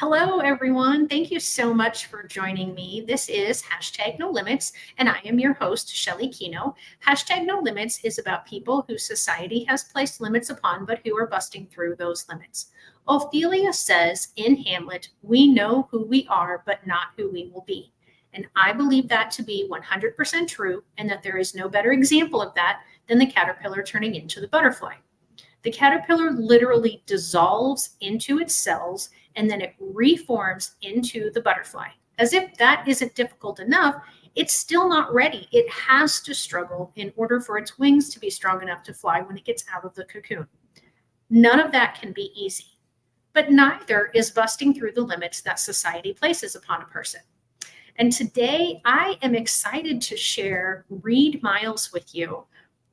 Hello, everyone. Thank you so much for joining me. This is hashtag No Limits, and I am your host, Shelly Kino. Hashtag No Limits is about people who society has placed limits upon, but who are busting through those limits. Ophelia says in Hamlet, "We know who we are, but not who we will be." And I believe that to be 100% true, and that there is no better example of that than the caterpillar turning into the butterfly. The caterpillar literally dissolves into its cells and then it reforms into the butterfly. As if that isn't difficult enough, it's still not ready. It has to struggle in order for its wings to be strong enough to fly when it gets out of the cocoon. None of that can be easy, but neither is busting through the limits that society places upon a person. And today I am excited to share Reid Miles with you.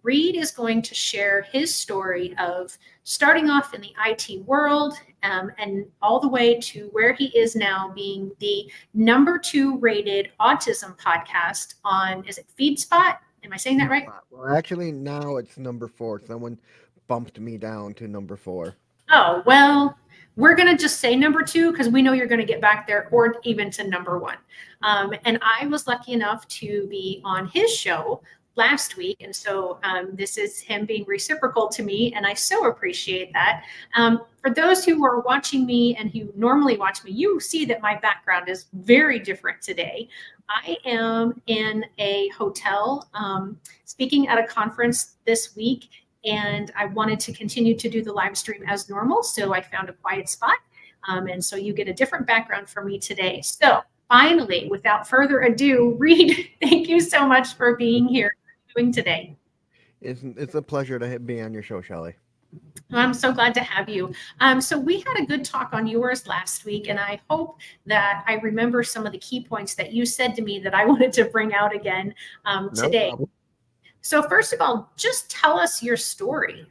Reid is going to share his story of starting off in the IT world and all the way to where he is now, being the #2 rated autism podcast on, is it Feedspot? Am I saying that right? Well, actually, now it's number four. Someone bumped me down to number four. Oh, well, we're going to just say #2 because we know you're going to get back there, or even to #1. And I was lucky enough to be on his show last week. And so this is him being reciprocal to me. And I so appreciate that. For those who are watching me and who normally watch me, you see that my background is very different today. I am in a hotel speaking at a conference this week, and I wanted to continue to do the live stream as normal. So I found a quiet spot. And so you get a different background from me today. So finally, without further ado, Reid, thank you so much for being here doing today. It's a pleasure to be on your show, Shelley. I'm so glad to have you. So we had a good talk on yours last week, and I hope that I remember some of the key points that you said to me that I wanted to bring out again No today. problem. So first of all, just tell us your story.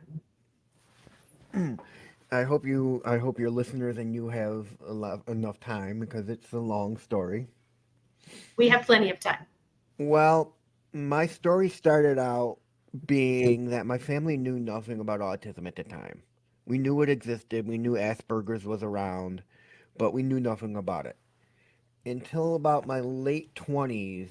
I hope your listeners and you have enough time because it's a long story. We have plenty of time. Well, my story started out being that my family knew nothing about autism at the time. We knew it existed. We knew Aspergers was around, but we knew nothing about it until about my late 20s.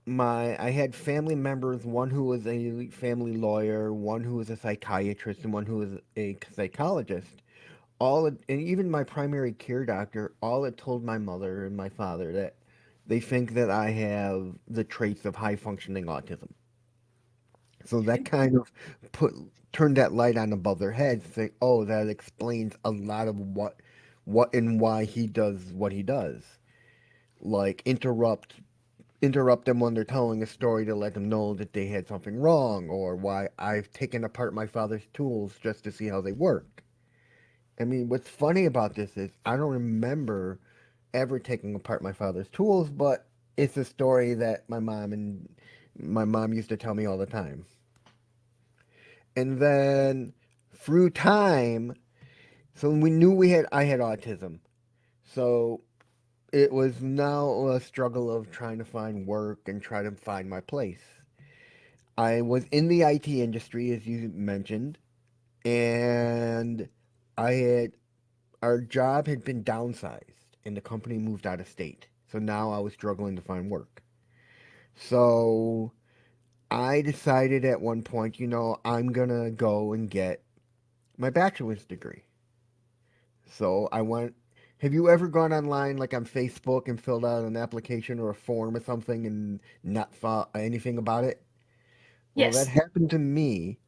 My I had family members, one who was a family lawyer, one who was a psychiatrist, and one who was a psychologist. And even my primary care doctor, all had told my mother and my father that they think that I have the traits of high functioning autism. So that kind of put turned that light on above their heads, saying, "Oh, that explains a lot of what and why he does what he does, like interrupt them when they're telling a story to let them know that they had something wrong, or why I've taken apart my father's tools just to see how they work." I mean, what's funny about this is I don't remember ever taking apart my father's tools, but it's a story that my mom used to tell me all the time. And then through time, so we knew I had autism. So it was now a struggle of trying to find work and try to find my place. I was in the IT industry, as you mentioned, and I had our job had been downsized, and the company moved out of state. So now I was struggling to find work. So I decided at one point, I'm gonna go and get my bachelor's degree. So I went. Have you ever gone online, like on Facebook, and filled out an application or a form or something and not thought anything about it? Well, that Yes. happened to me,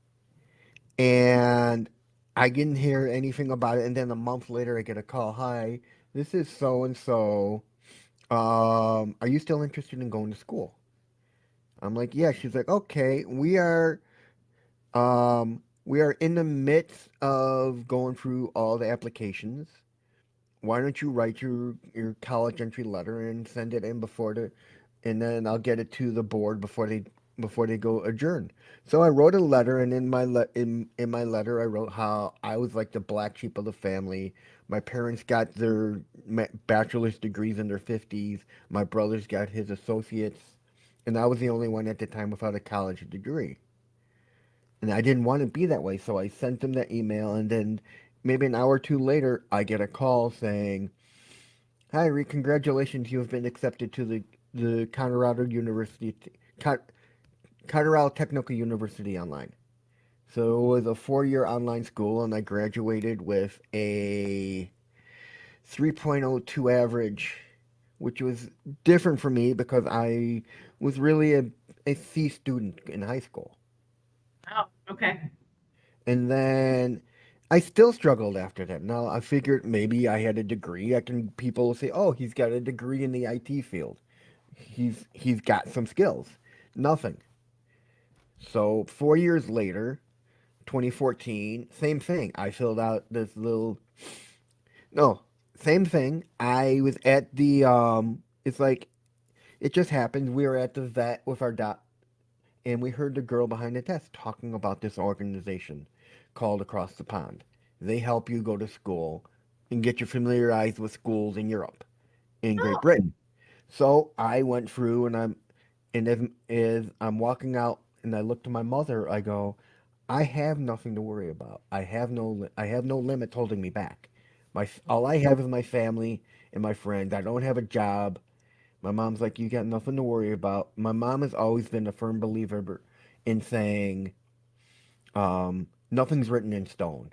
and I didn't hear anything about it. And then a month later, I get a call. Hi, this is so and so. Are you still interested in going to school? I'm like, yeah. She's like, okay, we are in the midst of going through all the applications. Why don't you write your college entry letter and send it in and then I'll get it to the board before they go adjourn. So I wrote a letter, and in my letter I wrote how I was like the black sheep of the family. My parents got their bachelor's degrees in their 50s. My brother's got his associates, and I was the only one at the time without a college degree. And I didn't want to be that way, so I sent them that email, and then maybe an hour or two later, I get a call saying, Hi, Reid. Congratulations. You have been accepted to the Colorado University, Con- Colorado Technical University online. So it was a 4-year online school, and I graduated with a 3.02 average, which was different for me because I was really a C student in high school. Oh, okay. And then I still struggled after that. Now I figured maybe I had a degree. I can people will say, "Oh, he's got a degree in the IT field. He's got some skills." Nothing. So 4 years later, 2014, same thing. I filled out this little no, same thing. I was at the it's like it just happened. We were at the vet with our doc, and we heard the girl behind the desk talking about this organization called Across the Pond. They help you go to school and get you familiarized with schools in Europe, in Great Oh, Britain. So I went through, and as I'm walking out, and I look to my mother, I go, I have nothing to worry about. I have no limits holding me back. All I have is my family and my friends. I don't have a job. My mom's like, you got nothing to worry about. My mom has always been a firm believer in saying, nothing's written in stone.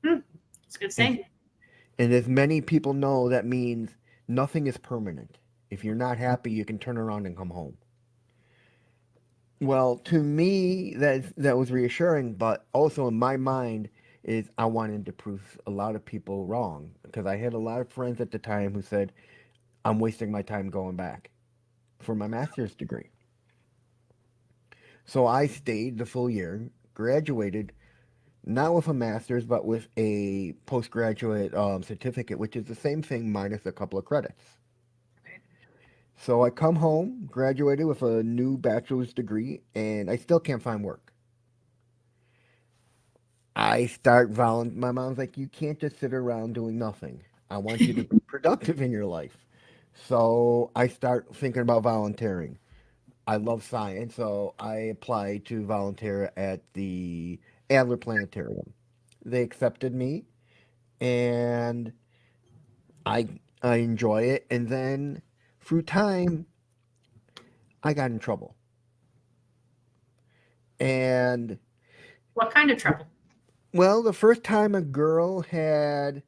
hmm. It's a good And, saying. and as many people know, that means nothing is permanent. If you're not happy, you can turn around and come home. Well, to me, that was reassuring, but also in my mind is I wanted to prove a lot of people wrong because I had a lot of friends at the time who said I'm wasting my time going back for my master's degree. So I stayed the full year, graduated, not with a master's, but with a postgraduate certificate, which is the same thing minus a couple of credits. Okay. So I come home, graduated with a new bachelor's degree, and I still can't find work. I start volunteering. My mom's like, you can't just sit around doing nothing. I want you to be productive in your life. So I start thinking about volunteering. I love science, so I applied to volunteer at the Adler Planetarium. They accepted me, and I I enjoy it. And then through time, I got in trouble. And What kind of trouble? well, the first time a girl had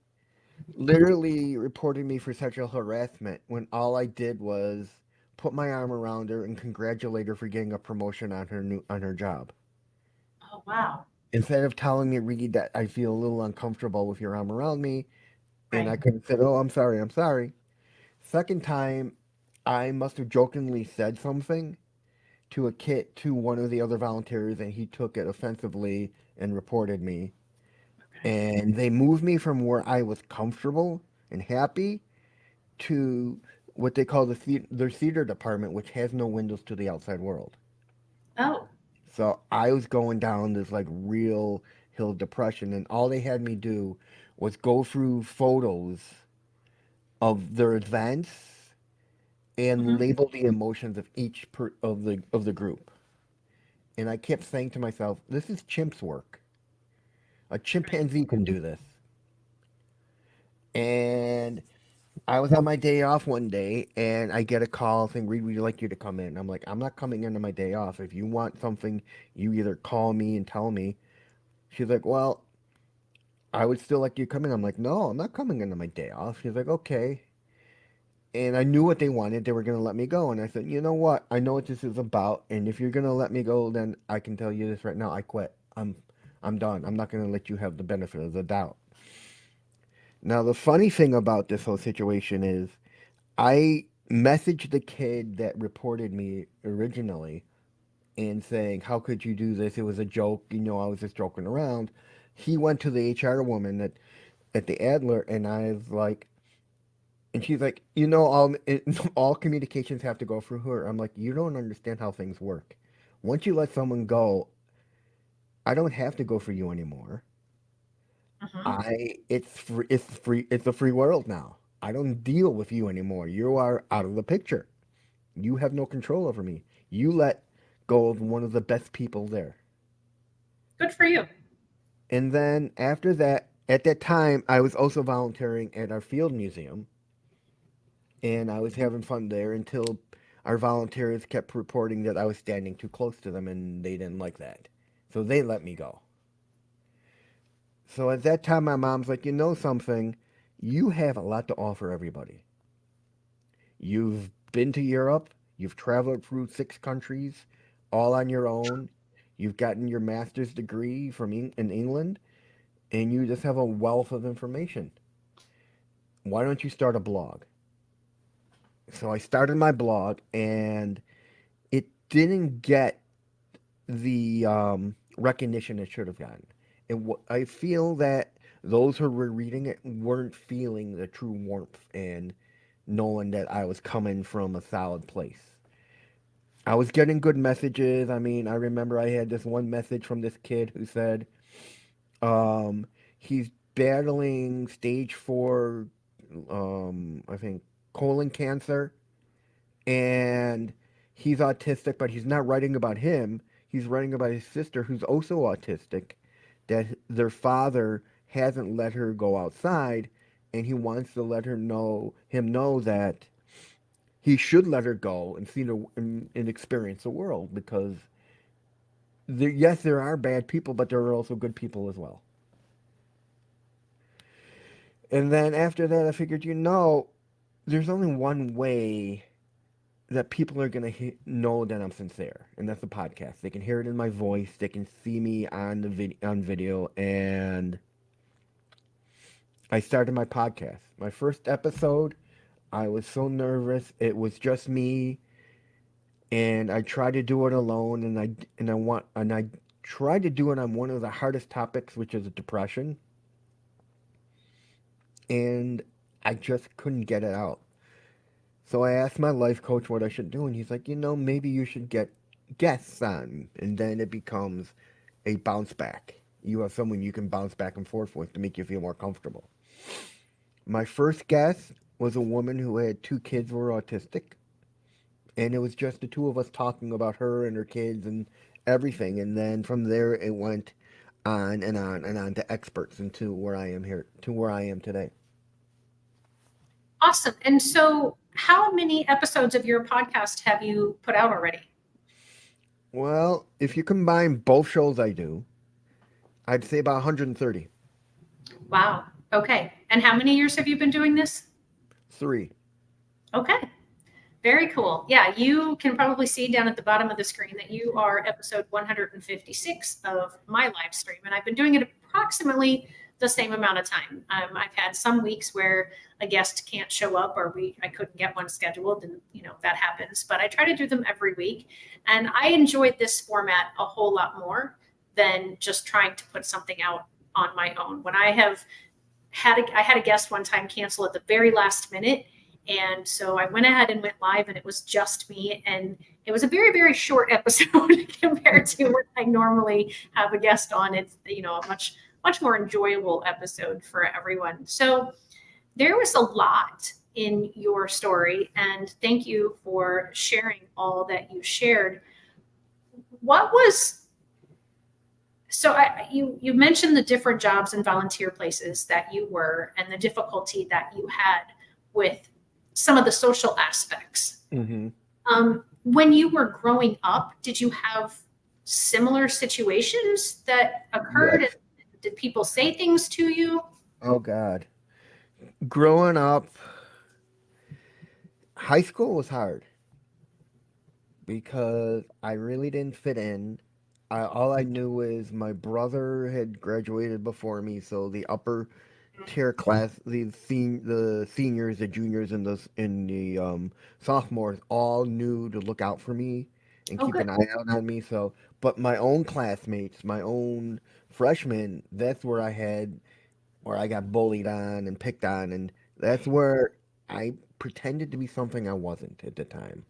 literally reported me for sexual harassment when all I did was put my arm around her and congratulate her for getting a promotion on her job. Oh, wow. Instead of telling me, Reed, that I feel a little uncomfortable with your arm around me, and Right. I could have said, "Oh, I'm sorry, I'm sorry." Second time, I must have jokingly said something to one of the other volunteers, and he took it offensively and reported me. Okay. And they moved me from where I was comfortable and happy to what they call their theater department, which has no windows to the outside world. Oh, So I was going down this like real hill of depression, and all they had me do was go through photos of their events and hmm. label the emotions of of the group. And I kept saying to myself, "This is chimp's work. A Right. chimpanzee can do this." And I was on my day off one day, and I get a call saying, "Reed, we'd like you to come in." I'm like, "I'm not coming in on my day off. If you want something, you either call me and tell me." She's like, "Well, I would still like you to come in." I'm like, "No, I'm not coming in on my day off." She's like, "Okay." And I knew what they wanted. They were going to let me go. And I said, "You know what? I know what this is about. And if you're going to let me go, then I can tell you this right now. I quit. I'm done. I'm not going to let you have the benefit of the doubt." Now, the funny thing about this whole situation is I messaged the kid that reported me originally and saying, "How could you do this? It was a joke. You know, I was just joking around." He went to the HR woman at the Adler, and I was like, and she's like, all communications have to go through her. I'm like, you don't understand how things work. Once you let someone go, I don't have to go for you anymore. Hmm. It's a free world now. I don't deal with you anymore. You are out of the picture. You have no control over me. You let go of one of the best people there. Good for you. And then after that, at that time, I was also volunteering at our field museum. and I was having fun there until our volunteers kept reporting that I was standing too close to them, and they didn't like that. So they let me go. So at that time, my mom's like, you know something? You have a lot to offer everybody. You've been to Europe, you've traveled through 6 countries all on your own. You've gotten your master's degree in England, and you just have a wealth of information. Why don't you start a blog? So I started my blog, and it didn't get the recognition it should have gotten. And I feel that those who were reading it weren't feeling the true warmth and knowing that I was coming from a solid place. I was getting good messages. I mean, I remember I had this one message from this kid who said, he's battling stage 4, I think, colon cancer, and he's autistic, but he's not writing about him. He's writing about his sister, who's also autistic, that their father hasn't let her go outside, and he wants to let him know that he should let her go and and experience the world because yes, there are bad people, but there are also good people as well. And then after that, I figured, there's only one way that people are going to know that I'm sincere, and that's the podcast. They can hear it in my voice, they can see me on on video, and I started my podcast. My first episode, I was so nervous. It was just me, and I tried to do it alone, and I tried to do it on one of the hardest topics, which is depression, and I just couldn't get it out. So I asked my life coach what I should do, and he's like, maybe you should get guests on, and then it becomes a bounce back. You have someone you can bounce back and forth with to make you feel more comfortable. My first guest was a woman who had 2 kids who were autistic, and it was just the two of us talking about her and her kids and everything. And then from there, it went on and on and on to experts and to where I am today. Awesome. And so, how many episodes of your podcast have you put out already? Well, if you combine both shows I do, I'd say about 130. Wow. Okay. And how many years have you been doing this? 3. Okay. Very cool. Yeah, you can probably see down at the bottom of the screen that you are episode 156 of my live stream, and I've been doing it approximately the same amount of time. I've had some weeks where a guest can't show up, or I couldn't get one scheduled, and that happens. But I try to do them every week, and I enjoyed this format a whole lot more than just trying to put something out on my own. When I had a guest one time cancel at the very last minute. And so I went ahead and went live, and it was just me. And it was a very, very short episode compared to what I normally have a guest on. It's, a much, much more enjoyable episode for everyone. So there was a lot in your story. And thank you for sharing all that you shared. What was, so you mentioned the different jobs and volunteer places that you were and the difficulty that you had with some of the social aspects. Mm-hmm. When you were growing up, did you have similar situations that occurred? Yes. Did people say things to you? Oh, God. Growing up, high school was hard because I really didn't fit in. All I knew is my brother had graduated before me, so the upper tier class, the seniors, the juniors, and the sophomores all knew to look out for me and Oh, keep good. an eye out on me. So, but my own classmates, my own freshmen, that's where I got bullied on and picked on, and that's where I pretended to be something I wasn't at the time.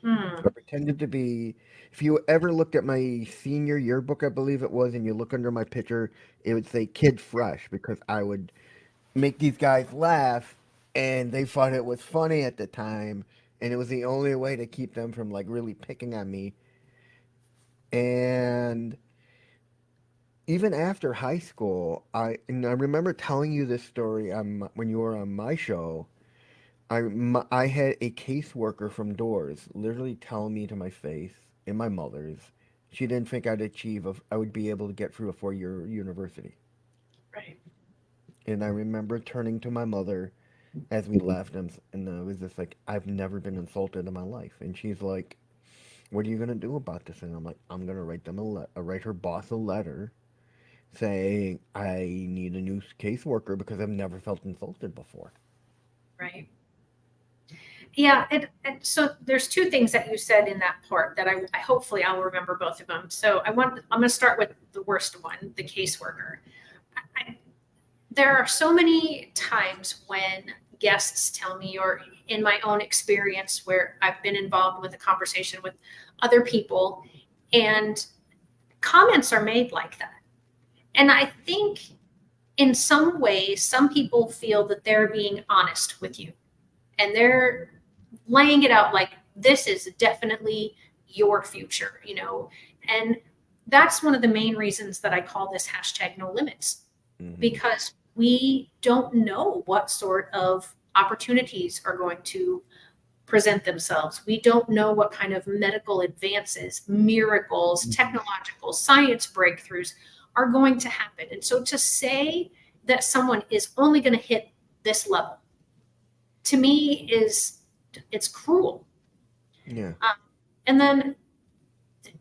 Hmm. I pretended to be. If you ever looked at my senior yearbook, I believe it was, and you look under my picture, it would say "Kid Fresh" because I would make these guys laugh, and they thought it was funny at the time, and it was the only way to keep them from like really picking on me. And even after high school, I remember telling you this story when you were on my show. I had a caseworker from Doors literally tell me to my face, and my mother's, she didn't think I would be able to get through a 4-year university. Right. And I remember turning to my mother as we left, and I was just like, I've never been insulted in my life. And she's like, "What are you gonna do about this?" And I'm like, "I'm gonna write her boss a letter saying I need a new caseworker because I've never felt insulted before." Right. Yeah, and so there's two things that you said in that part that I hopefully I'll remember both of them. So I'm going to start with the worst one, the caseworker. I, there are so many times when guests tell me, or in my own experience where I've been involved with a conversation with other people, and comments are made like that. And I think in some ways, some people feel that they're being honest with you and they're laying it out like this is definitely your future, and that's one of the main reasons that I call this hashtag no limits, Hmm. because we don't know what sort of opportunities are going to present themselves. We don't know what kind of medical advances, miracles, technological science breakthroughs are going to happen. And so to say that someone is only going to hit this level, to me, it's cruel. Yeah. Um, and then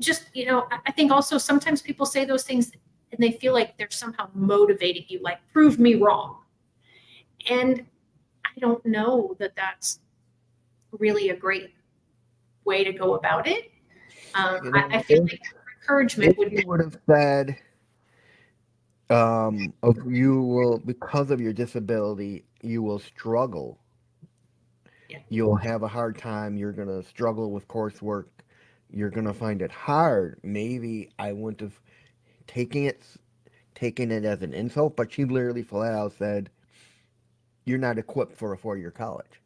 just, I think also sometimes people say those things and they feel like they're somehow motivating you, like prove me wrong. And I don't know that that's really a great way to go about it. You I know, feel like encouragement if would you be, would have said, of you will, because of your disability, you will struggle. yeah, You'll have a hard time. You're gonna struggle with coursework. You're gonna find it hard. Maybe I wouldn't have taken it taken it as an insult, but she literally flat out said, "You're not equipped for a 4-year college."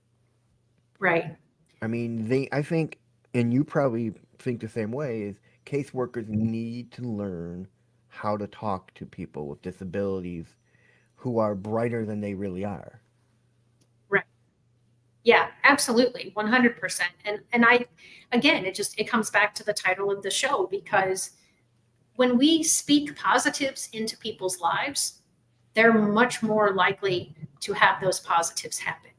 right. I mean, I think, and you probably think the same way, is caseworkers need to learn how to talk to people with disabilities who are brighter than they really are. Right. Yeah, absolutely. 100%. And I, again, it comes back to the title of the show, because when we speak positives into people's lives, they're much more likely to have those positives happen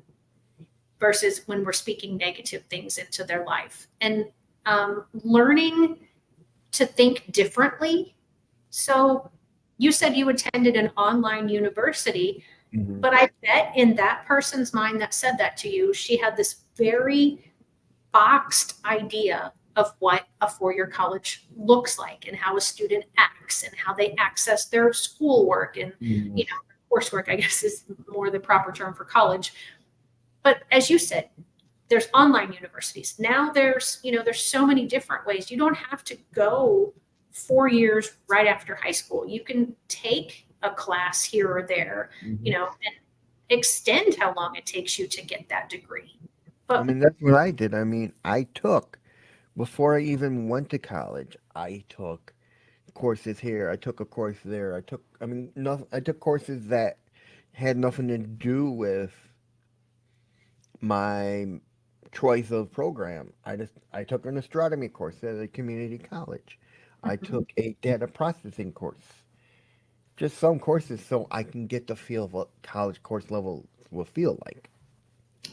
versus when we're speaking negative things into their life. And learning to think differently. So you said you attended an online university, Hmm. but I bet in that person's mind that said that to you, she had this very boxed idea of what a 4-year college looks like and how a student acts and how they access their schoolwork and, Hmm. you know, coursework, I guess is more the proper term for college. But as you said, there's online universities. Now there's so many different ways. You don't have to go 4 years right after high school. You can take a class here or there, Hmm. and extend how long it takes you to get that degree. I But mean, that's what I did. I mean, before I even went to college, I took courses here. I took a course there. I took courses that had nothing to do with my choice of program. I took an astronomy course at a community college. I mhm, took a data processing course. Just some courses so I can get the feel of what college course level will feel like.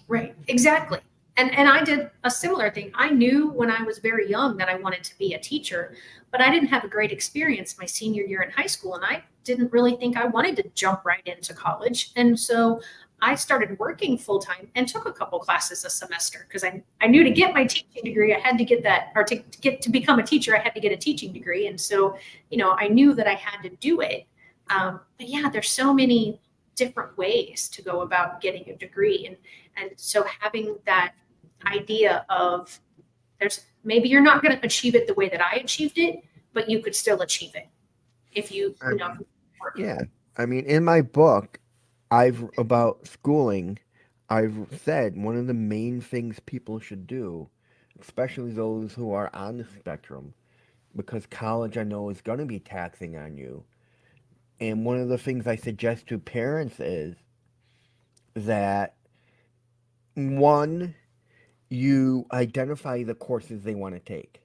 right, exactly. And I did a similar thing. I knew when I was very young that I wanted to be a teacher, but I didn't have a great experience my senior year in high school, and I didn't really think I wanted to jump right into college. And so I started working full time and took a couple classes a semester because I knew to get my teaching degree, I had to get that, or to get to become a teacher, I had to get a teaching degree. And so, I knew that I had to do it. But yeah, there's so many different ways to go about getting a degree. And so having that idea of there's maybe you're not going to achieve it the way that I achieved it, but you could still achieve it if you, I mean, work. yeah. I mean, in my book, about schooling, I've said one of the main things people should do, especially those who are on the spectrum, because college I know is going to be taxing on you. And one of the things I suggest to parents is that One, you identify the courses they want to take.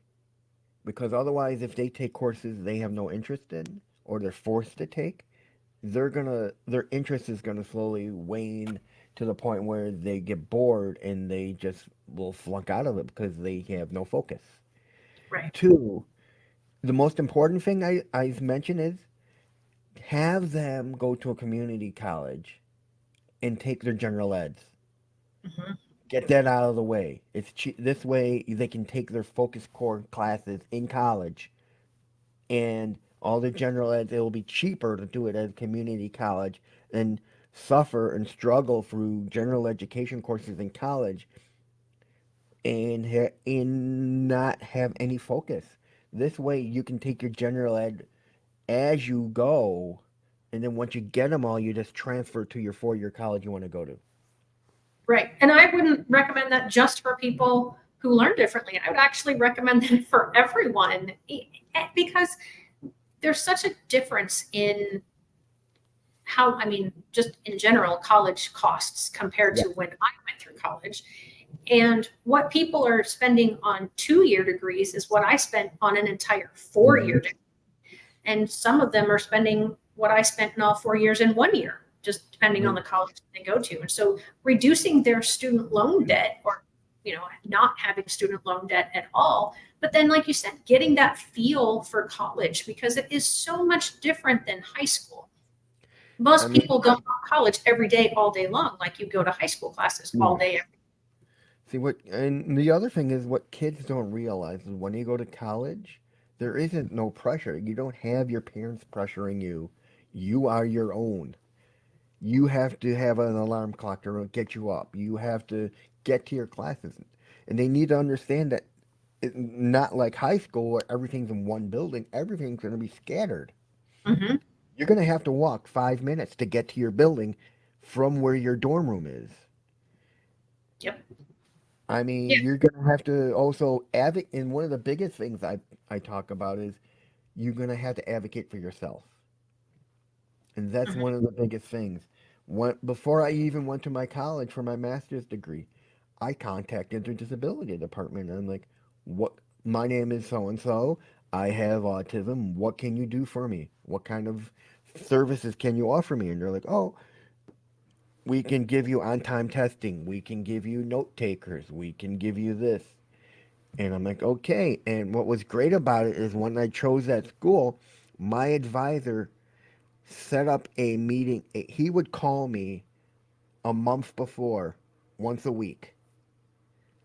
Because otherwise, if they take courses they have no interest in or they're forced to take, their interest is gonna slowly wane to the point where they get bored and they just will flunk out of it because they have no focus. Right. Two, the most important thing I've mentioned is have them go to a community college and take their general eds. Hmm. Get that out of the way. This way they can take their focus core classes in college and all the general eds. It will be cheaper to do it at a community college than suffer and struggle through general education courses in college and not have any focus. This way you can take your general ed as you go, and then once you get them all, you just transfer to your 4-year college you want to go to. Right. And I wouldn't recommend that just for people who learn differently. I would actually recommend that for everyone because there's such a difference in how, I mean, just in general, college costs compared Yeah. to when I went through college. And what people are spending on 2-year degrees is what I spent on an entire 4-year Mhm. degree. And some of them are spending what I spent in all 4 years in 1 year, just depending on Right. the college they go to. And so reducing their student loan debt or, not having student loan debt at all. But then, like you said, getting that feel for college because it is so much different than high school. I Most mean, people don't go to college every day, all day long, like you go to high school classes all yeah. day. See what, and the other thing is what kids don't realize is when you go to college, there isn't no pressure. You don't have your parents pressuring you. You are your own. You have to have an alarm clock to get you up. You have to get to your classes, and they need to understand that not like high school where everything's in one building. Everything's going to be scattered. Mm-hmm. You're going to have to walk 5 minutes to get to your building from where your dorm room is. Yep. I Yeah. mean, you're gonna have to also advocate. And one of the biggest things I talk about is you're gonna have to advocate for yourself, and that's Mm-hmm. one of the biggest things. Before I even went to my college for my master's degree, I contacted the disability department. And I'm like, "What? My name is so and so. I have autism. What can you do for me? What kind of services can you offer me?" And they're like, "Oh, we can give you on-time testing. We can give you note takers. We can give you this." And I'm like, okay. And what was great about it is when I chose that school, my advisor set up a meeting. He would call me a month before, once a week,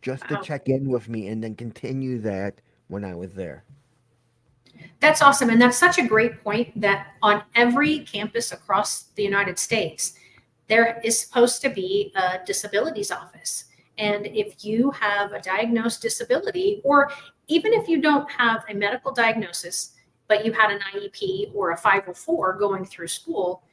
just to Wow. check in with me and then continue that when I was there. That's awesome. And that's such a great point that on every campus across the United States, there is supposed to be a disabilities office. And if you have a diagnosed disability, or even if you don't have a medical diagnosis, but you had an IEP or a 504 going through school,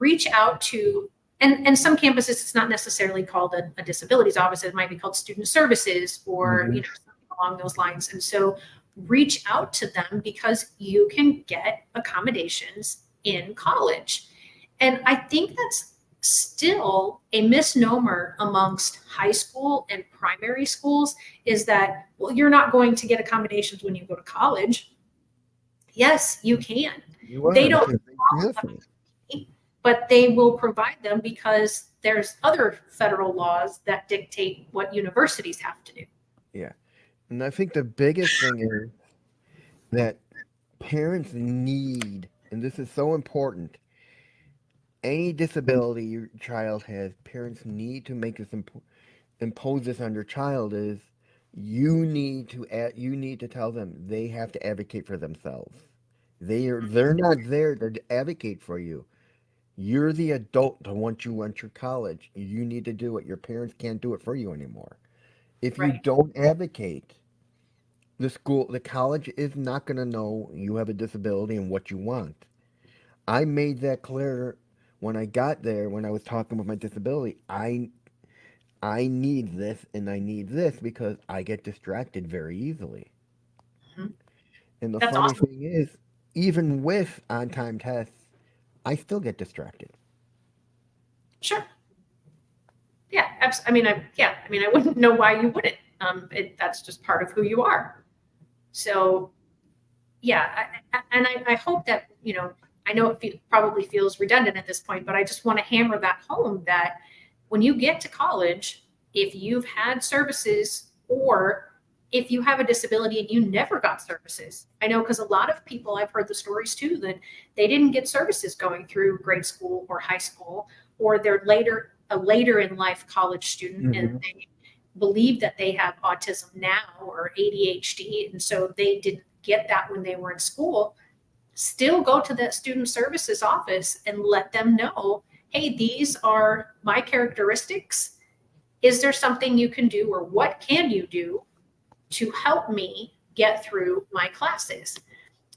reach out to, and some campuses, it's not necessarily called a disabilities office. It might be called student services or, Hmm. something along those lines. And so reach out to them because you can get accommodations in college. And I think that's still a misnomer amongst high school and primary schools is that, well, you're not going to get accommodations when you go to college. Yes, you can. You They are don't, because they transfer. but they will provide them because there's other federal laws that dictate what universities have to do. Yeah. And I think the biggest thing is that parents need, and this is so important, any disability your child has, parents need to make this impose this on your child is you need to tell them they have to advocate for themselves. They're not there to advocate for you. You're the adult to want you enter college. You need to do it. Your parents can't do it for you anymore. If you Right. don't advocate, the college is not going to know you have a disability and what you want. I made that clear when I got there when I was talking with my disability. I need this and I need this because I get distracted very easily. Mhm. And the That's funny awesome. thing is, even with on time tests, I still get distracted. Sure. Yeah, I mean, I wouldn't know why you wouldn't. That's just part of who you are. So, yeah, I hope that, I know it probably feels redundant at this point, but I just want to hammer that home that when you get to college, if you've had services or if you have a disability and you never got services, I know because a lot of people, I've heard the stories too, that they didn't get services going through grade school or high school, or they're a later in life college student and they believe that they have autism now or ADHD. And so they didn't get that when they were in school. Still go to the student services office and let them know, hey, these are my characteristics. Is there something you can do, or what can you do to help me get through my classes?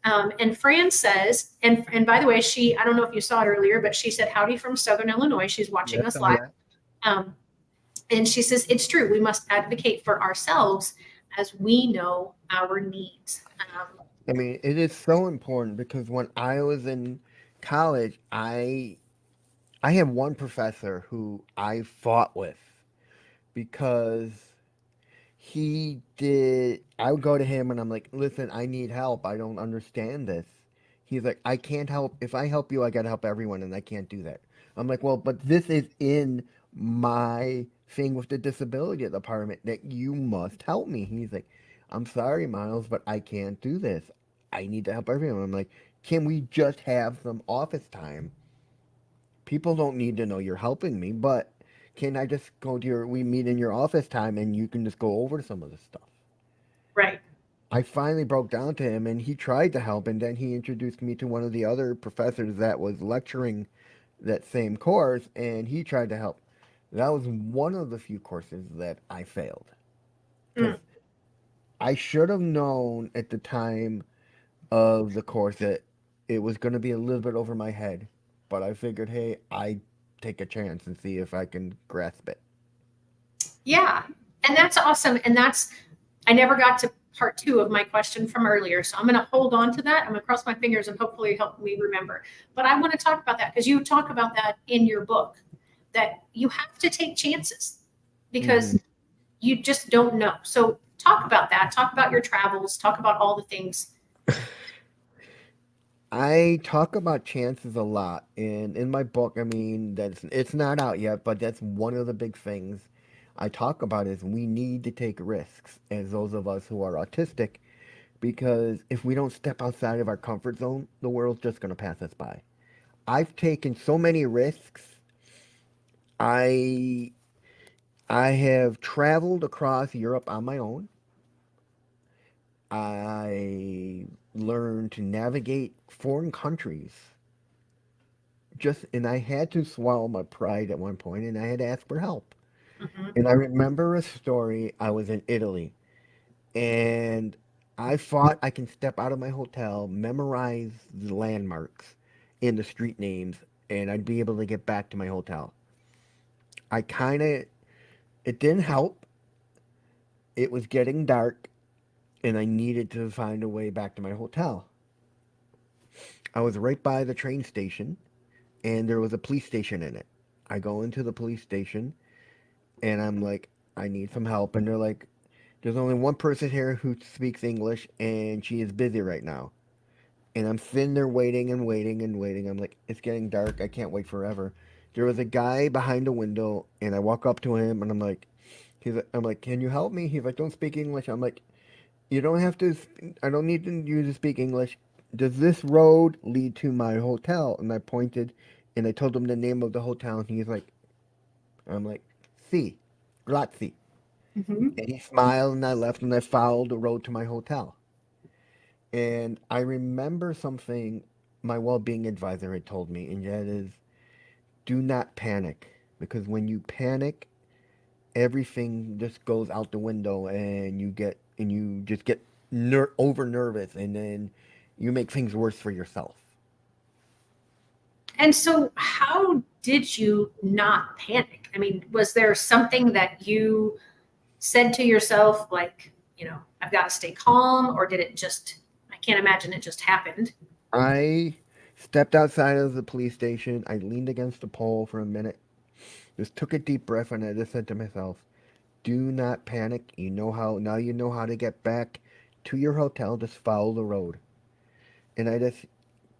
And Fran says, and by the way, I don't know if you saw it earlier, but she said howdy from Southern Illinois. She's watching us live. And she says, it's true. We must advocate for ourselves as we know our needs. I mean, it is so important because when I was in college, I had one professor who I fought with because I would go to him and I'm like, listen, I need help. I don't understand this. He's like, I can't help. If I help you, I got to help everyone, and I can't do that. I'm like, well, but this is in my thing with the disability department that you must help me. He's like, I'm sorry, Miles, but I can't do this. I need to help everyone. I'm like, can we just have some office time? People don't need to know you're helping me, but can I just we meet in your office time and you can just go over some of this stuff? Right. I finally broke down to him and he tried to help, and then he introduced me to one of the other professors that was lecturing that same course, and he tried to help. That was one of the few courses that I failed. Because I should have known at the time of the course that it was going to be a little bit over my head, but I figured, hey, I take a chance and see if I can grasp it. Yeah, and that's awesome. And I never got to part 2 of my question from earlier, so I'm going to hold on to that. I'm going to cross my fingers and hopefully help me remember. But I want to talk about that because you talk about that in your book, that you have to take chances because you just don't know. So talk about that. Talk about your travels. Talk about all the things. I talk about chances a lot, and in my book, I mean, it's not out yet, but that's one of the big things I talk about is we need to take risks as those of us who are autistic, because if we don't step outside of our comfort zone, the world's just going to pass us by. I've taken so many risks. I I have traveled across Europe on my own. I learned to navigate foreign countries. And I had to swallow my pride at one point, and I had to ask for help. And I remember a story. I was in Italy, and I thought I can step out of my hotel, memorize the landmarks and the street names, and I'd be able to get back to my hotel. I kind of, it didn't help. It was getting dark, and I needed to find a way back to my hotel. I was right by the train station, and there was a police station in it. I go into the police station, and I'm like, I need some help. And they're like, there's only one person here who speaks English, and she is busy right now. And I'm sitting there waiting and waiting and waiting. I'm like, it's getting dark. I can't wait forever. There was a guy behind a window, and I walk up to him, and I'm like, can you help me? He's like, don't speak English. I'm like, you don't have to. I don't need you to speak English. Does this road lead to my hotel? And I pointed, and I told him the name of the hotel, and I'm like, see, grazie. And he smiled, and I left, and I followed the road to my hotel. And I remember something my well-being advisor had told me, and that is, do not panic, because when you panic, everything just goes out the window, and you just get over nervous, and then you make things worse for yourself. And so, how did you not panic? I mean, was there something that you said to yourself, like, I've got to stay calm, or did it just, I can't imagine it just happened. I stepped outside of the police station. I leaned against a pole for a minute, Just took a deep breath and I just said to myself, do not panic. You know how to get back to your hotel. Just follow the road. And I just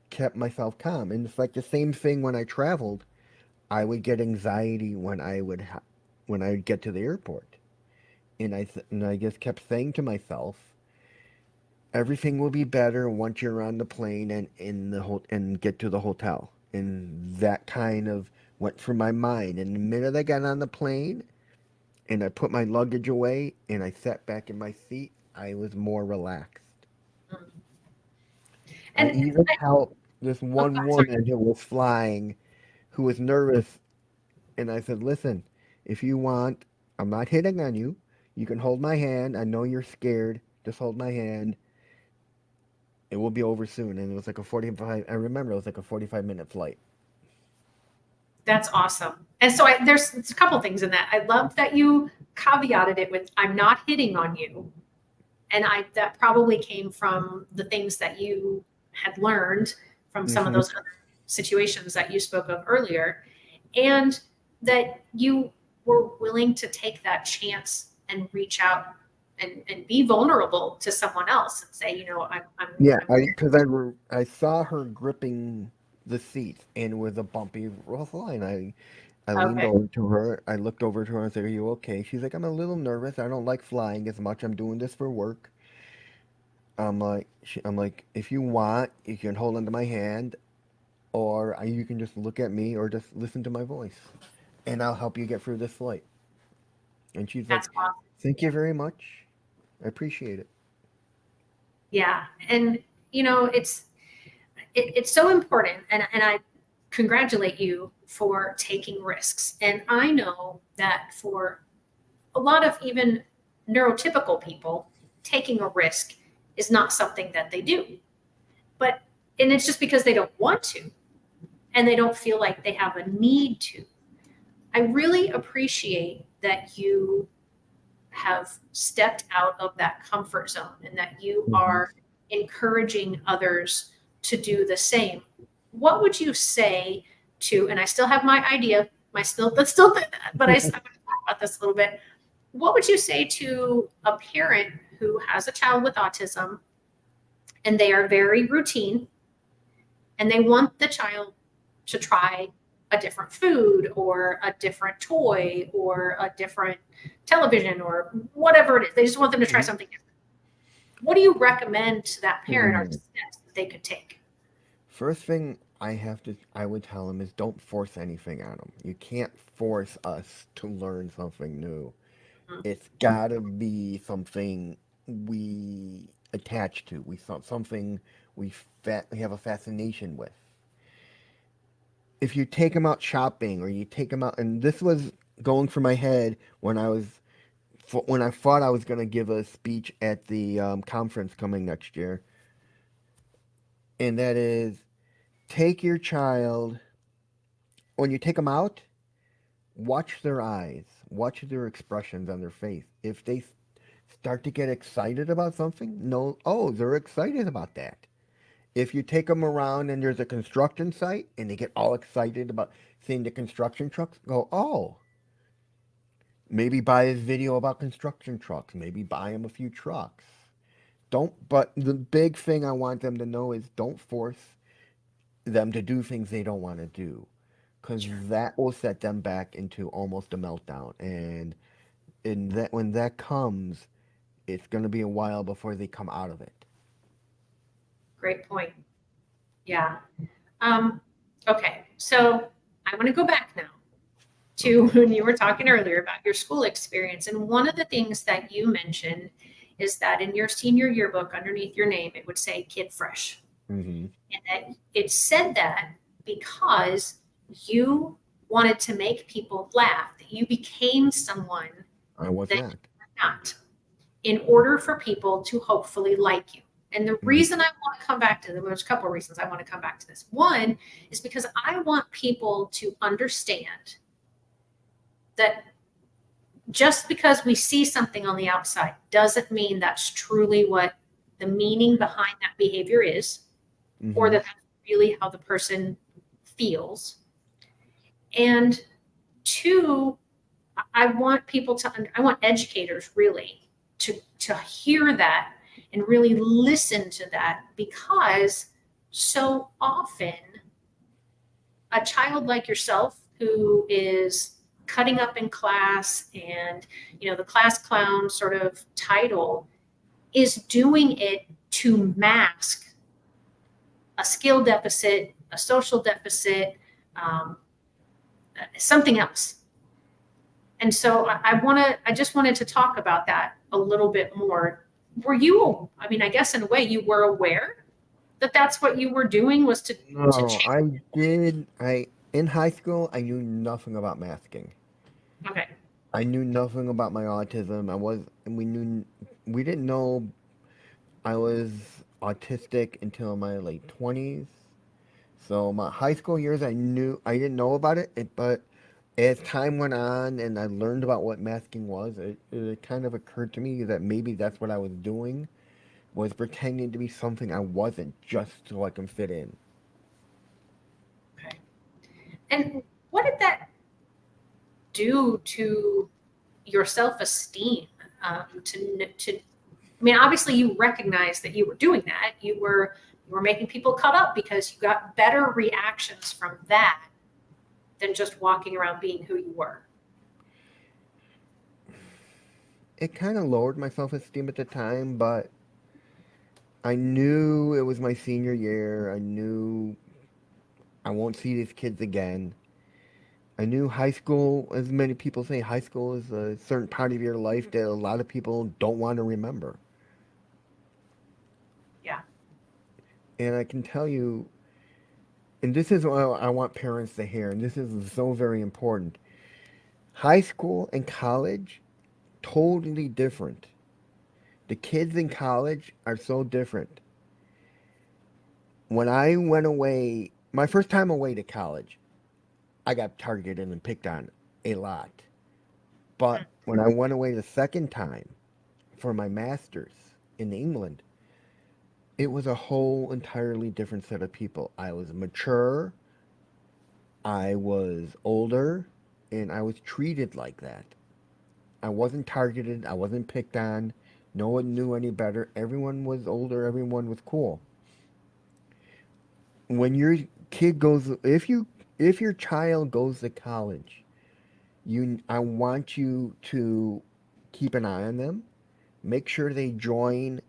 kept myself calm. And it's like the same thing when I traveled. I would get anxiety when I would get to the airport. And I just kept saying to myself, everything will be better once you're on the plane and and get to the hotel. And that kind of went through my mind. And the minute I got on the plane and I put my luggage away and I sat back in my seat, I was more relaxed. Mm. I And even helped this oh, one sorry. woman who was flying, who was nervous, and I said, "Listen, if you want, I'm not hitting on you. You can hold my hand. I know you're scared. Just hold my hand. It will be over soon." And it was like a 45. I remember it was like a 45-minute flight. That's awesome. And so there's a couple things in that. I love that you caveated it with, I'm not hitting on you. And that probably came from the things that you had learned from some of Hmm. those other situations that you spoke of earlier. And that you were willing to take that chance and reach out and be vulnerable to someone else and say, Yeah, I'm I saw her gripping the seat and with a bumpy ruffle, and I leaned okay. over to her. I looked over to her and said, "Are you okay?" She's like, "I'm a little nervous. I don't like flying as much. I'm doing this for work." I'm like, if you want, you can hold onto my hand, or you can just look at me, or just listen to my voice, and I'll help you get through this flight. And she's That's like, awesome. "Thank you very much. I appreciate it." Yeah. And it's so important, and I congratulate you for taking risks. And I know that for a lot of even neurotypical people, taking a risk is not something that they do. But and it's just because they don't want to and they don't feel like they have a need to. I really appreciate that you have stepped out of that comfort zone and that you Hmm. are encouraging others to do the same. What would you say to, and I still have my idea, but I'm going to talk about this a little bit. What would you say to a parent who has a child with autism and they are very routine and they want the child to try a different food or a different toy or a different television or whatever it is. They just want them to try Hmm. something different. What do you recommend to that parent or the Hmm. steps that they could take? First thing I would tell them is don't force anything on them. You can't force us to learn something new. Mhm. It's gotta be something we attach to. Something we have a fascination with. If you take them out shopping or you take them out, and this was going through my head when I thought I was gonna give a speech at the conference coming next year, and that is take your child when you take them out. Watch their eyes, watch their expressions on their face. If they start to get excited about something, no, oh, they're excited about that. If you take them around and there's a construction site and they get all excited about seeing the construction trucks, go, oh, maybe buy a video about construction trucks, maybe buy them a few trucks. But the big thing I want them to know is don't force them to do things they don't want to do, because Sure. that will set them back into almost a meltdown. And that when that comes, it's going to be a while before they come out of it. Great point. Yeah. Um, okay. So I want to go back now to Okay. when you were talking earlier about your school experience. And one of the things that you mentioned is that in your senior yearbook, underneath your name, it would say Kid Fresh. Hmm. And that it said that because you wanted to make people laugh, that you became someone I was that you not. were not in order for people to hopefully like you. And the Hmm. reason I want to come back to there's a couple of reasons I want to come back to this. One is because I want people to understand that just because we see something on the outside doesn't mean that's truly what the meaning behind that behavior is, or Hmm. that that's really how the person feels. And Two, I want people I want educators really to hear that and really listen to that, because so often a child like yourself who is cutting up in class and, the class clown sort of title is doing it to mask a skill deficit, a social deficit, um, something else. And so I just wanted to talk about that a little bit more. I guess in a way you were aware that that's what you were doing, was to No, change. I did. In high school, I knew nothing about masking. Okay. I knew nothing about my autism. We didn't know I was autistic until my late 20s. So my high school years, I didn't know about it, but as time went on and I learned about what masking was, it kind of occurred to me that maybe that's what I was doing, was pretending to be something I wasn't, just so I can fit in. Okay. And what did that do to your self-esteem? Obviously you recognized that you were doing that. You were making people cut up because you got better reactions from that than just walking around being who you were. It kind of lowered my self-esteem at the time, but I knew it was my senior year. I knew I won't see these kids again. I knew high school, as many people say, high school is a certain part of your life that a lot of people don't want to remember. Yeah. And I can tell you, and this is what I want parents to hear, and this is so very important. High school and college, totally different. The kids in college are so different. When I went away, my first time away to college, I got targeted and picked on a lot. But when I went away the second time for my master's in England, it was a whole entirely different set of people. I was mature, I was older, and I was treated like that. I wasn't targeted, I wasn't picked on. No one knew any better. Everyone was older, everyone was cool. When your kid goes if your child goes to college, you I want you to keep an eye on them. Make sure they join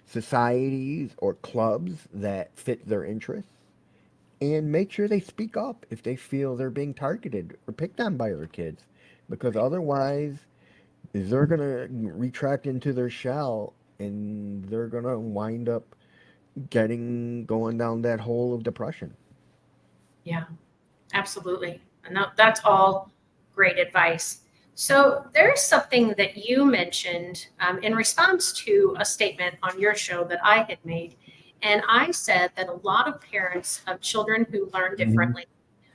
societies or clubs that fit their interests, and make sure they speak up if they feel they're being targeted or picked on by other kids, because otherwise they're going to retract into their shell and they're going to wind up going down that hole of depression. Yeah, absolutely. And that's all great advice. So there's something that you mentioned in response to a statement on your show that I had made. And I said that a lot of parents of children who learn differently,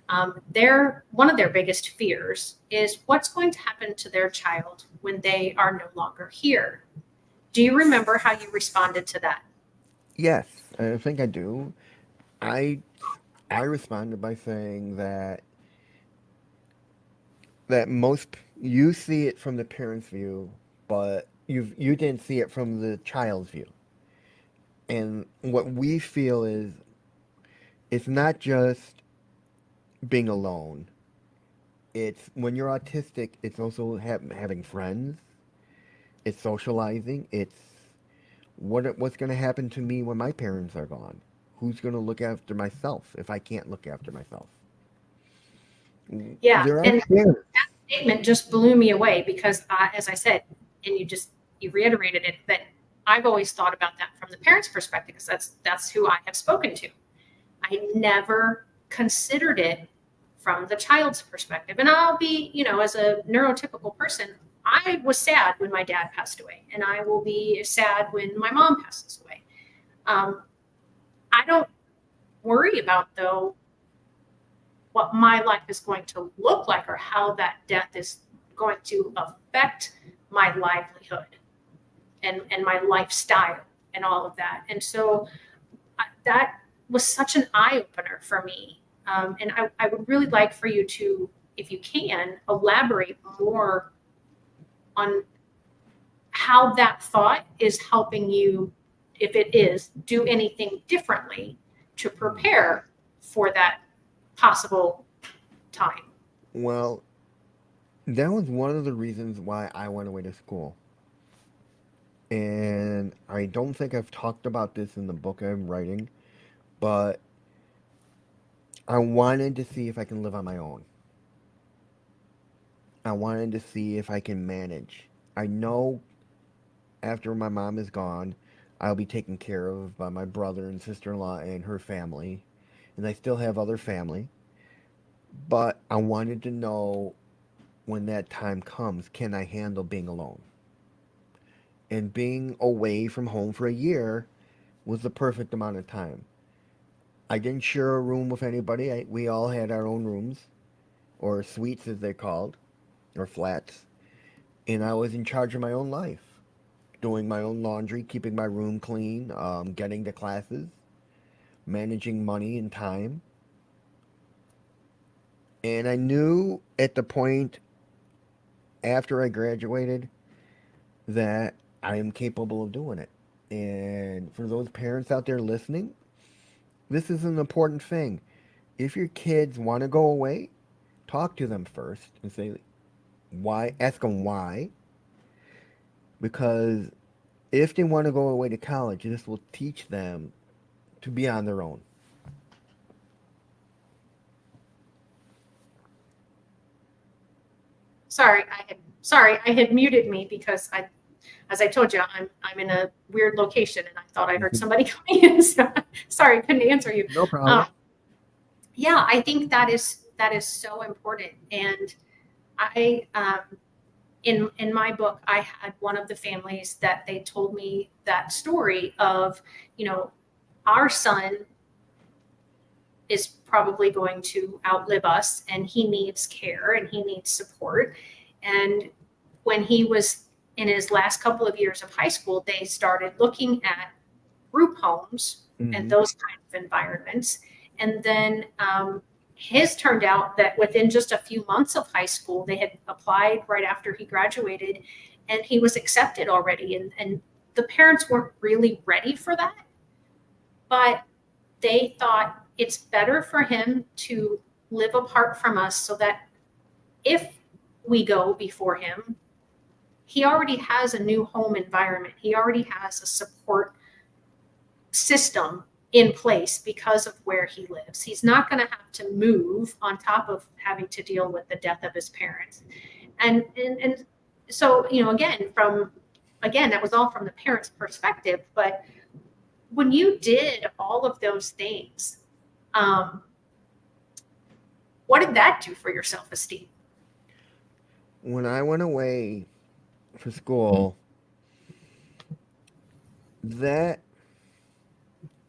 one of their biggest fears is what's going to happen to their child when they are no longer here. Do you remember how you responded to that? Yes, I think I do. I I responded by saying that most you see it from the parent's view, but you didn't see it from the child's view. And what we feel is it's not just being alone. It's when you're autistic, it's also having friends. It's socializing. It's what's going to happen to me when my parents are gone. Who's going to look after myself if I can't look after myself? Yeah, There are and fears. that statement just blew me away because, as I said, and you reiterated it, that I've always thought about that from the parents' perspective, because that's who I have spoken to. I never considered it from the child's perspective. And I'll be, as a neurotypical person, I was sad when my dad passed away, and I will be sad when my mom passes away. I don't worry about, though, what my life is going to look like or how that death is going to affect my livelihood and my lifestyle and all of that. And so that was such an eye opener for me. And I would really like for you to if you can, elaborate more on how that thought is helping you, if it is, do anything differently to prepare for that possible time. Well, that was one of the reasons why I went away to school. And I don't think I've talked about this in the book I'm writing, but I wanted to see if I can live on my own. I wanted to see if I can manage. I know after my mom is gone, I'll be taken care of by my brother and sister in law and her family. And I still have other family. But I wanted to know when that time comes, can I handle being alone? And being away from home for a year was the perfect amount of time. I didn't share a room with anybody. We all had our own rooms, or suites as they're called, or flats. And I was in charge of my own life, doing my own laundry, keeping my room clean, getting to classes, managing money and time. And I knew at the point after I graduated that I am capable of doing it. And for those parents out there listening, this is an important thing. If your kids want to go away, talk to them first and say, why? Ask them why. Because if they want to go away to college, this will teach them to be on their own. Sorry, I had muted me because as I told you, I'm in a weird location and I thought I heard somebody coming in. So sorry, I couldn't answer you. No problem. Yeah, I think that is so important. And I in my book, I had one of the families that they told me that story of, our son is probably going to outlive us and he needs care and he needs support. And when he was in his last couple of years of high school, they started looking at group homes and those kind of environments. And then his turned out that within just a few months of high school, they had applied right after he graduated and he was accepted already. And the parents weren't really ready for that, but they thought it's better for him to live apart from us so that if we go before him, he already has a new home environment. He already has a support system in place because of where he lives. He's not going to have to move on top of having to deal with the death of his parents. And so, again, that was all from the parents' perspective. But when you did all of those things, what did that do for your self-esteem? When I went away for school, that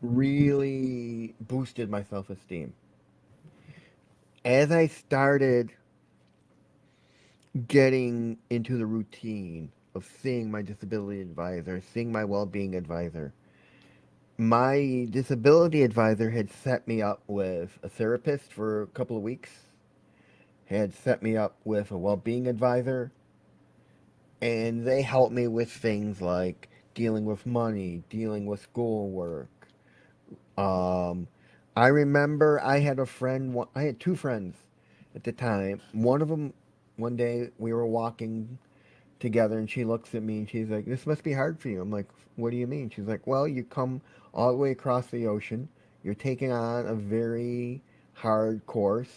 really boosted my self esteem. As I started getting into the routine of seeing my disability advisor, seeing my well being advisor, my disability advisor had set me up with a therapist for a couple of weeks, had set me up with a well being advisor, and they helped me with things like dealing with money, dealing with schoolwork. Um, I remember I had a friend. I had two friends at the time. One of them, one day we were walking together, and she looks at me and she's like, "This must be hard for you." I'm like, "What do you mean?" She's like, "Well, you come all the way across the ocean. You're taking on a very hard course,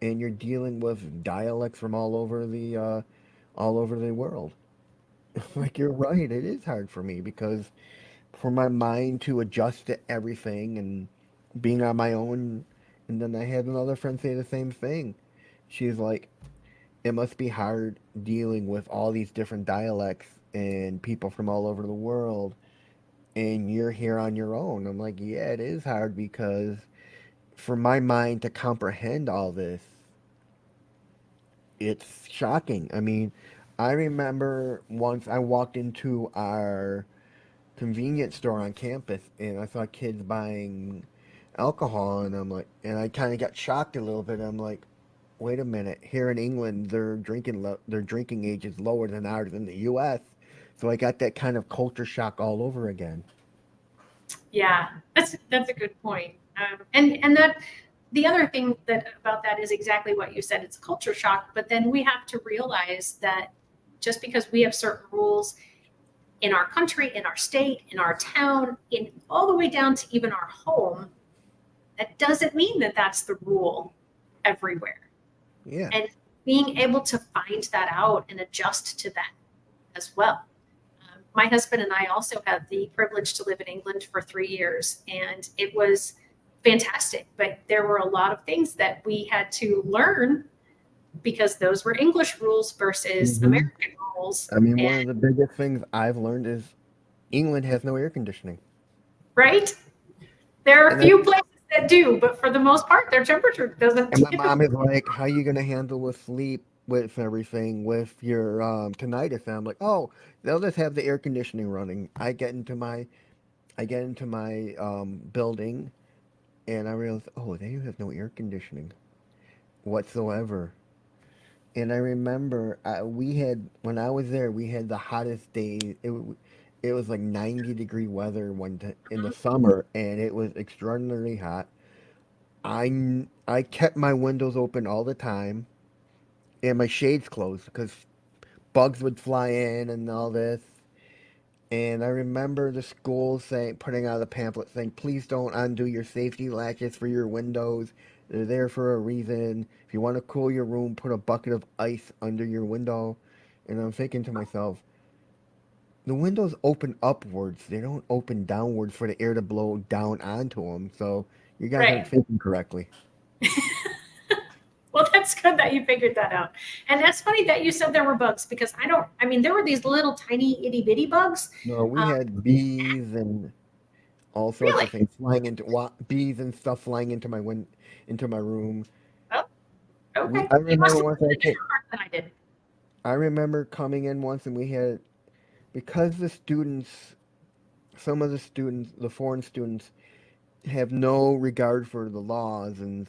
and you're dealing with dialects from all over the world." Like, you're right. It is hard for me because for my mind to adjust to everything and being on my own. And then I had another friend say the same thing. She's like, it must be hard dealing with all these different dialects and people from all over the world. And you're here on your own. I'm like, yeah, it is hard because for my mind to comprehend all this, it's shocking. I mean, I remember once I walked into our convenience store on campus and I saw kids buying alcohol and I'm like, and I kind of got shocked a little bit. I'm like, wait a minute. Here in England, their drinking age is lower than ours in the U.S. So I got that kind of culture shock all over again. Yeah, that's a good point. And that the other thing that about that is exactly what you said. It's a culture shock, but then we have to realize that just because we have certain rules in our country, in our state, in our town, in all the way down to even our home, that doesn't mean that that's the rule everywhere. Yeah. And being able to find that out and adjust to that as well. My husband and I also had the privilege to live in England for 3 years, and it was fantastic. But there were a lot of things that we had to learn because those were English rules versus Hmm. American rules. I mean, And one of the biggest things I've learned is England has no air conditioning. right, there are a And I, few places that do, but for the most part, their temperature doesn't and my dip. mom is like, "How you gonna handle with sleep with everything with your tinnitus?" And I'm like, "Oh, they'll just have the air conditioning running." I get into my building, and I realize, oh, they have no air conditioning whatsoever. And I remember we had when I was there, we had the hottest day. It was like 90-degree weather in the summer, and it was extraordinarily hot. I kept my windows open all the time and my shades closed because bugs would fly in and all this. And I remember the school putting out a pamphlet saying, please don't undo your safety latches for your windows. They're there for a reason. If you want to cool your room, put a bucket of ice under your window. And I'm thinking to myself, the windows open upwards. They don't open downwards for the air to blow down onto them. So you guys aren't Right. thinking correctly. Well, that's good that you figured that out. And that's funny that you said there were bugs because I mean, there were these little tiny itty bitty bugs. No, we Um, had bees and all sorts of really? things flying into bees and stuff flying into my room. Oh, okay. I You must remember have once lived in a different part than I did. I remember coming in once and we had because some of the students, the foreign students, have no regard for the laws and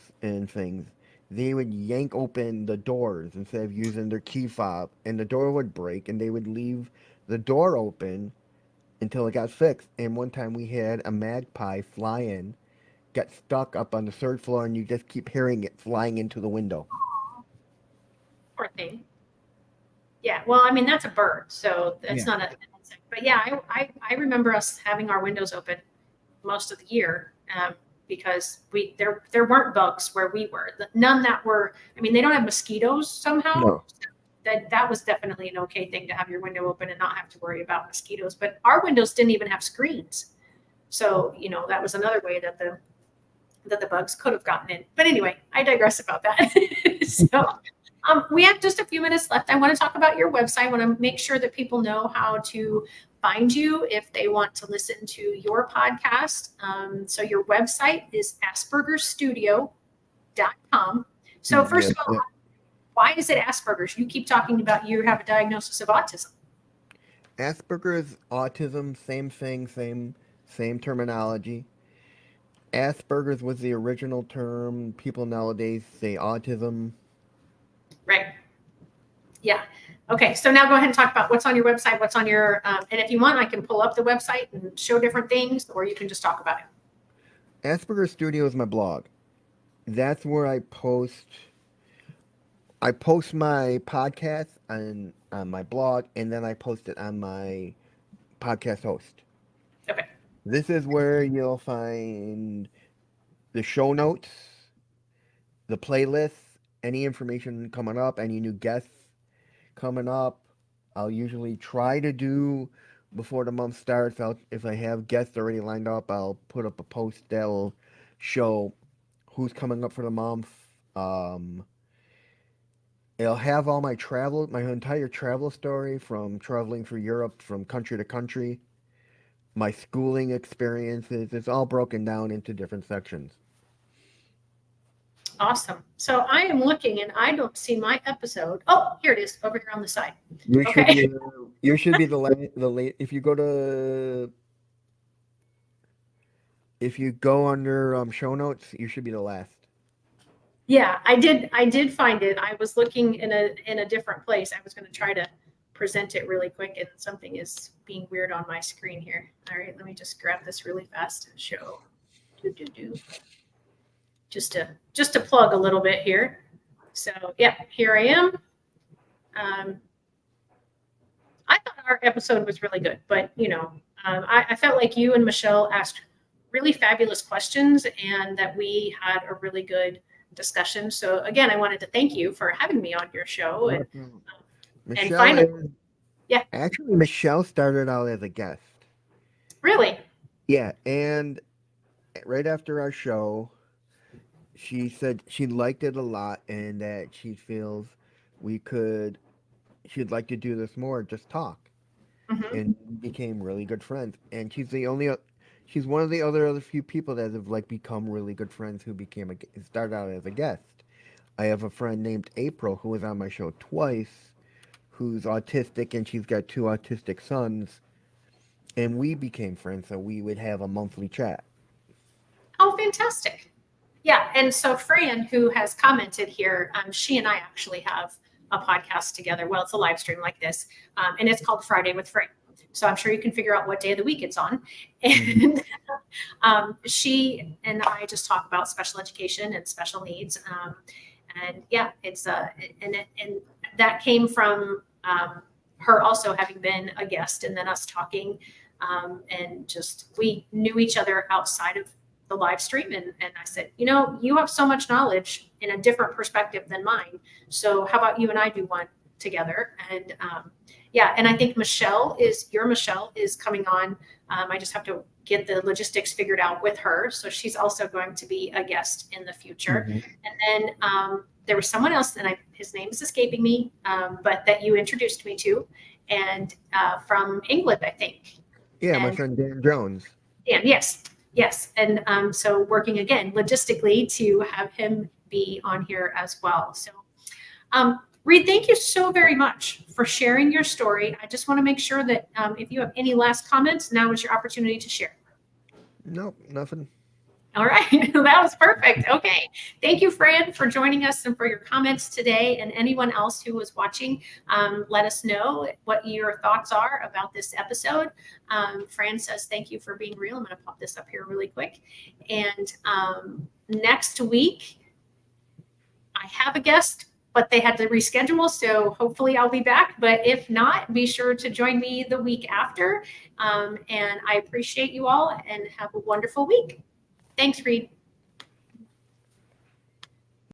things. They would yank open the doors instead of using their key fob, and the door would break, and they would leave the door open until it got fixed. And one time we had a magpie fly in, got stuck up on the third floor, and you just keep hearing it flying into the window. Poor thing. Yeah. Well, I mean, that's a bird, so that's Yeah. not an insect. But yeah, I remember us having our windows open most of the year because there weren't bugs where we were. None that were. I mean, they don't have mosquitoes somehow. No. That was definitely an okay thing to have your window open and not have to worry about mosquitoes. But our windows didn't even have screens, so that was another way that the bugs could have gotten in. But anyway, I digress about that. So we have just a few minutes left. I want to talk about your website. I want to make sure that people know how to find you if they want to listen to your podcast. So your website is aspergerstudio.com. So first Yeah. of all, why is it Asperger's? You keep talking about you have a diagnosis of autism. Asperger's, autism, same thing, same terminology. Asperger's was the original term. People nowadays say autism. Right. Yeah. Okay. So now go ahead and talk about what's on your website, what's on your, and if you want, I can pull up the website and show different things, or you can just talk about it. Asperger's Studio is my blog. That's where I post my podcast on my blog, and then I post it on my podcast host. Okay. This is where you'll find the show notes, the playlists, any information coming up, any new guests coming up. I'll usually try to do before the month starts. If I have guests already lined up, I'll put up a post that'll show who's coming up for the month. Um, it'll have all my entire travel story from traveling through Europe from country to country, my schooling experiences. It's all broken down into different sections. Awesome. So I am looking and I don't see my episode. Oh, here it is over here on the side. You should Okay. be you should be the late if you go to if you go under show notes, you should be the last. Yeah, I did find it. I was looking in a different place. I was going to try to present it really quick, and something is being weird on my screen here. All right, let me just grab this really fast. Show. Just to plug a little bit here. So yeah, here I am. I thought our episode was really good, but I felt like you and Michelle asked really fabulous questions, and that we had a really good discussion. So again, I wanted to thank you for having me on your show. And finally, yeah. Actually, Michelle started out as a guest. Really? Yeah, and right after our show, she said she liked it a lot and that she feels she'd like to do this more, just talk. Mm-hmm. And became really good friends. And she's one of the other few people that have like become really good friends who started out as a guest. I have a friend named April who was on my show twice, who's autistic, and she's got two autistic sons. And we became friends, so we would have a monthly chat. Oh, fantastic. Yeah, and so Fran, who has commented here, she and I actually have a podcast together. Well, it's a live stream like this, and it's called Friday with Fran. So I'm sure you can figure out what day of the week it's on. And she and I just talk about special education and special needs. And yeah, it's and that came from her also having been a guest, and then us talking, and just we knew each other outside of the live stream, and I said, you have so much knowledge in a different perspective than mine, so how about you and I do one together? And yeah, and I think Michelle is coming on. I just have to get the logistics figured out with her, so she's also going to be a guest in the future. And then there was someone else, and his name is escaping me, but that you introduced me to, and from England, I think. Yeah, my friend Dan Jones. Dan, yes. And so working again logistically to have him be on here as well. So Reid, thank you so very much for sharing your story. I just want to make sure that if you have any last comments, now is your opportunity to share. Nope, nothing. All right, that was perfect. Okay, thank you, Fran, for joining us and for your comments today. And anyone else who was watching, let us know what your thoughts are about this episode. Fran says, thank you for being real. I'm going to pop this up here really quick. And next week, I have a guest, but they had to reschedule, so hopefully I'll be back. But if not, be sure to join me the week after. And I appreciate you all, and have a wonderful week. Thanks, Reid.